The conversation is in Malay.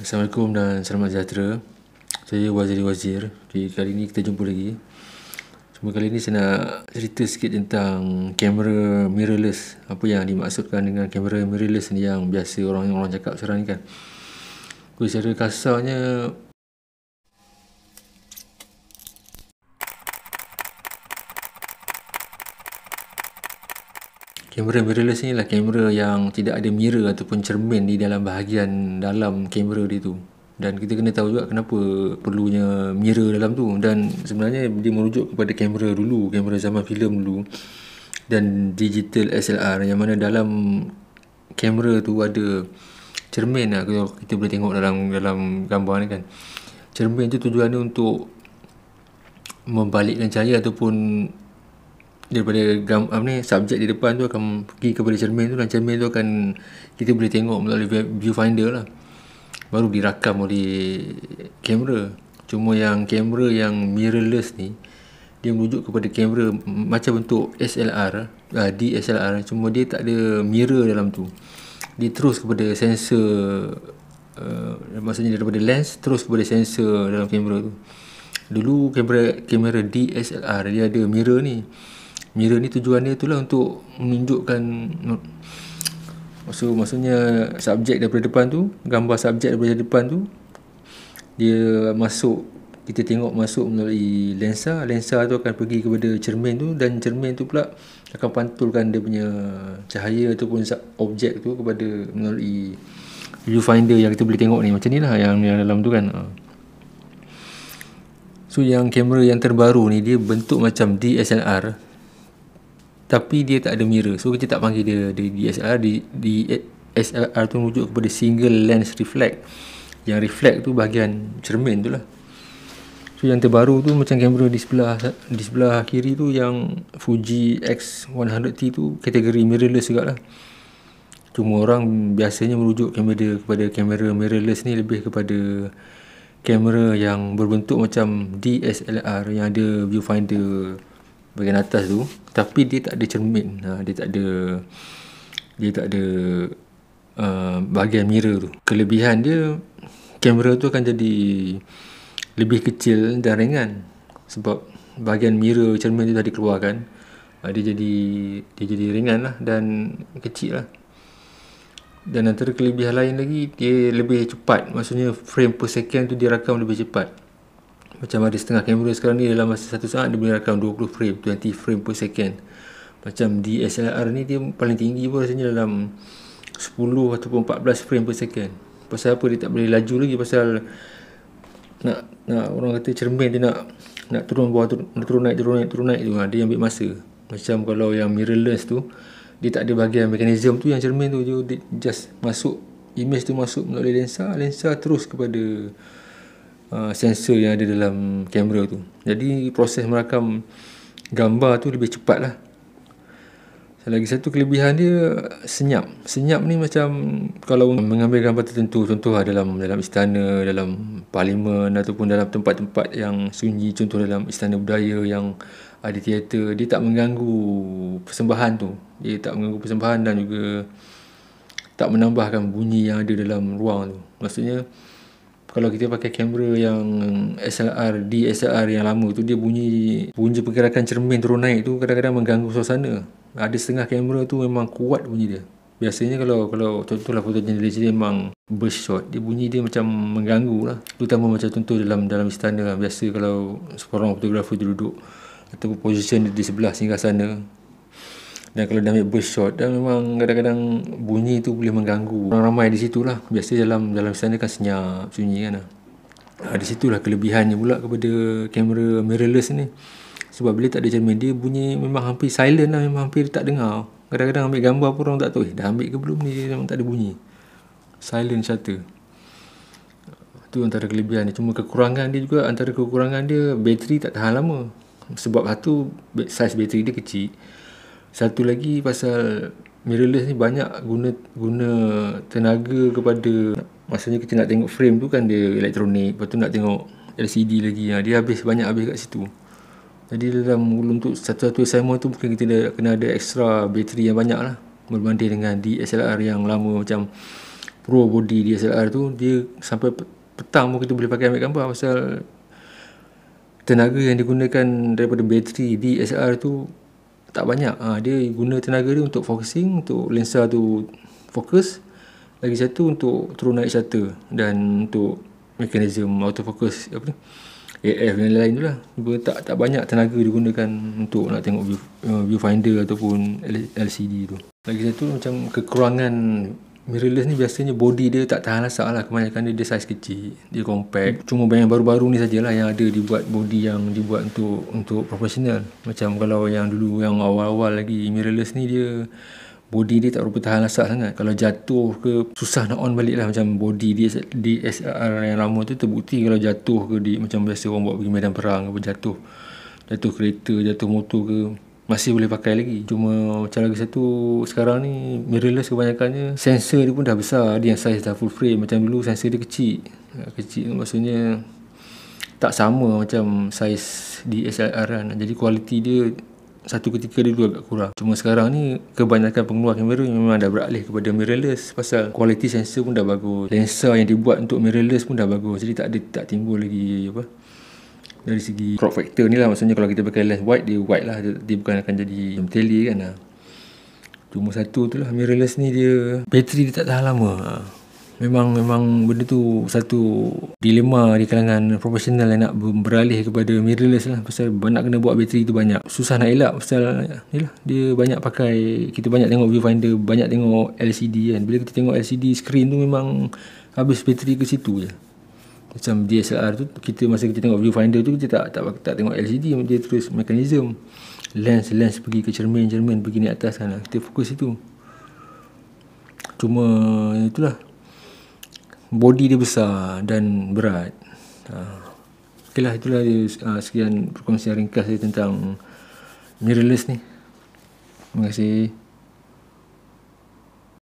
Assalamualaikum dan selamat sejahtera. Saya Wazir. Jadi kali ini kita jumpa lagi. Cuma kali ini saya nak cerita sikit tentang kamera mirrorless. Apa yang dimaksudkan dengan kamera mirrorless ni yang biasa orang cakap sekarang ni kan. Secara kasarnya, kamera mirrorless ni lah kamera yang tidak ada mirror ataupun cermin di dalam bahagian dalam kamera dia tu. Dan kita kena tahu juga kenapa perlunya mirror dalam tu. Dan sebenarnya dia merujuk kepada kamera dulu, kamera zaman filem dulu, dan digital SLR, yang mana dalam kamera tu ada cermin lah. Kalau kita boleh tengok dalam gambar ni kan, cermin tu tujuannya untuk membalikkan cahaya ataupun daripada subjek di depan tu akan pergi kepada cermin tu, dan cermin tu akan kita boleh tengok melalui viewfinder lah, baru dirakam oleh kamera. Cuma yang kamera yang mirrorless ni, dia merujuk kepada kamera macam bentuk SLR, DSLR, cuma dia tak ada mirror dalam tu. Dia terus kepada sensor, maksudnya daripada lens terus kepada sensor dalam kamera tu. Dulu kamera DSLR dia ada mirror ni. Mirror ni tujuannya itulah untuk menunjukkan, maksudnya subjek daripada depan tu, gambar subjek daripada depan tu, dia masuk, kita tengok masuk melalui lensa tu akan pergi kepada cermin tu, dan cermin tu pula akan pantulkan dia punya cahaya ataupun objek tu kepada melalui viewfinder yang kita boleh tengok ni. Macam ni lah yang dalam tu kan. So yang kamera yang terbaru ni dia bentuk macam DSLR, tapi dia tak ada mirror. So kita tak panggil dia DSLR. DSLR tu merujuk kepada single lens reflect. Yang reflect tu bahagian cermin tu lah. So yang terbaru tu macam kamera di sebelah kiri tu, yang Fuji X100T tu kategori mirrorless juga lah. Cuma orang biasanya merujuk kepada kamera mirrorless ni lebih kepada kamera yang berbentuk macam DSLR, yang ada viewfinder bahagian atas tu, tapi dia tak ada cermin. Dia tak ada bahagian mirror tu. Kelebihan dia, kamera tu akan jadi lebih kecil dan ringan sebab bahagian mirror cermin tu dah dikeluarkan. Dia jadi ringan lah dan kecil lah. Dan antara kelebihan lain lagi, dia lebih cepat. Maksudnya frame per second tu dia rakam lebih cepat. Macam ada setengah kamera sekarang ni, dalam masa 1 saat dia boleh rakam 20 frame per second. Macam DSLR ni dia paling tinggi pun rasanya dalam 10 ataupun 14 frame per second. Pasal apa dia tak boleh laju lagi? Pasal nak orang kata cermin dia nak turun bawah, turun naik tu, dia ambil masa. Macam kalau yang mirrorless tu, dia tak ada bahagian mekanisme tu, yang cermin tu dia just masuk, image tu masuk melalui lensa terus kepada sensor yang ada dalam kamera tu. Jadi proses merakam gambar tu lebih cepat lah. Lagi satu kelebihan dia, senyap ni macam kalau mengambil gambar tertentu, contoh dalam istana, dalam parlimen, ataupun dalam tempat-tempat yang sunyi, contoh dalam istana budaya yang ada teater, dia tak mengganggu persembahan tu. Dia tak mengganggu persembahan dan juga tak menambahkan bunyi yang ada dalam ruang tu. Maksudnya kalau kita pakai kamera yang DSLR yang lama tu, dia bunyi pergerakan cermin turun naik tu kadang-kadang mengganggu suasana. Ada setengah kamera tu memang kuat bunyi dia. Biasanya kalau contohlah fotogenesis dia memang burst shot, dia bunyi dia macam mengganggu lah. Terutama macam contoh dalam istana. Biasa kalau seorang fotografer tu duduk ataupun position di sebelah singgah sana, dan kalau dah ambil burst shot, dan memang kadang-kadang bunyi tu boleh mengganggu orang ramai di situ lah. Biasa dalam istana kan senyap, sunyi kan lah. Di situlah kelebihannya pula kepada kamera mirrorless ni. Sebab bila tak ada cermin, dia bunyi memang hampir silent lah, memang hampir tak dengar. Kadang-kadang ambil gambar pun orang tak tahu, dah ambil ke belum ni, dia memang tak ada bunyi. Silent shutter. Itu antara kelebihan dia. Cuma kekurangan dia juga, antara kekurangan dia, bateri tak tahan lama. Sebab satu, saiz bateri dia kecil. Satu lagi pasal mirrorless ni banyak guna tenaga kepada, maksudnya kita nak tengok frame tu kan dia elektronik, lepas tu nak tengok LCD lagi, dia habis kat situ. Jadi untuk satu assignment tu mungkin kita dah kena ada extra bateri yang banyak lah, berbanding dengan DSLR yang lama macam pro body DSLR tu, dia sampai petang pun kita boleh pakai ambil gambar, pasal tenaga yang digunakan daripada bateri DSLR tu tak banyak. Dia guna tenaga dia untuk focusing, untuk lensa tu fokus, lagi satu untuk turun naik shutter, dan untuk mekanisme autofocus apa ni, AF dan lain-lain tu lah. Tak banyak tenaga digunakan untuk nak tengok viewfinder ataupun LCD tu. Lagi satu macam kekurangan mirrorless ni, biasanya body dia tak tahan lasak lah. Kebanyakan dia saiz kecil, dia compact. Cuma yang baru-baru ni sajalah yang ada dibuat body yang dibuat untuk profesional. Macam kalau yang dulu, yang awal-awal lagi mirrorless ni, dia body dia tak berapa tahan lasak sangat. Kalau jatuh ke susah nak on balik lah. Macam body DSLR yang lama tu terbukti kalau jatuh ke, macam biasa orang bawa pergi medan perang apa, jatuh kereta, jatuh motor ke, masih boleh pakai lagi. Cuma macam lagi satu sekarang ni, mirrorless kebanyakannya sensor dia pun dah besar, dia yang saiz dah full frame. Macam dulu sensor dia kecil tu maksudnya tak sama macam saiz DSLR kan. Jadi kualiti dia satu ketika dia dulu agak kurang. Cuma sekarang ni kebanyakan pengeluar kamera memang dah beralih kepada mirrorless, pasal kualiti sensor pun dah bagus, lensa yang dibuat untuk mirrorless pun dah bagus. Jadi tak timbul lagi apa, dari segi crop factor ni lah. Maksudnya kalau kita pakai lens wide, dia wide lah, dia bukan akan jadi tele kan lah. Cuma satu tu lah, mirrorless ni dia bateri dia tak tahan lama. Memang benda tu satu dilema di kalangan profesional yang nak beralih kepada mirrorless lah, pasal nak kena buat bateri tu banyak, susah nak elak. Pasal ni lah, dia banyak pakai, kita banyak tengok viewfinder, banyak tengok LCD kan. Bila kita tengok LCD screen tu memang habis bateri ke situ je. Macam DSLR tu, masa kita tengok viewfinder tu, kita tak tengok LCD, dia terus mekanisme lens pergi ke cermin pergi naik atas kan, kita fokus itu. Cuma itulah, body dia besar dan berat. Okey lah, itulah dia, sekian perkongsian ringkas saya tentang mirrorless ni. Terima kasih.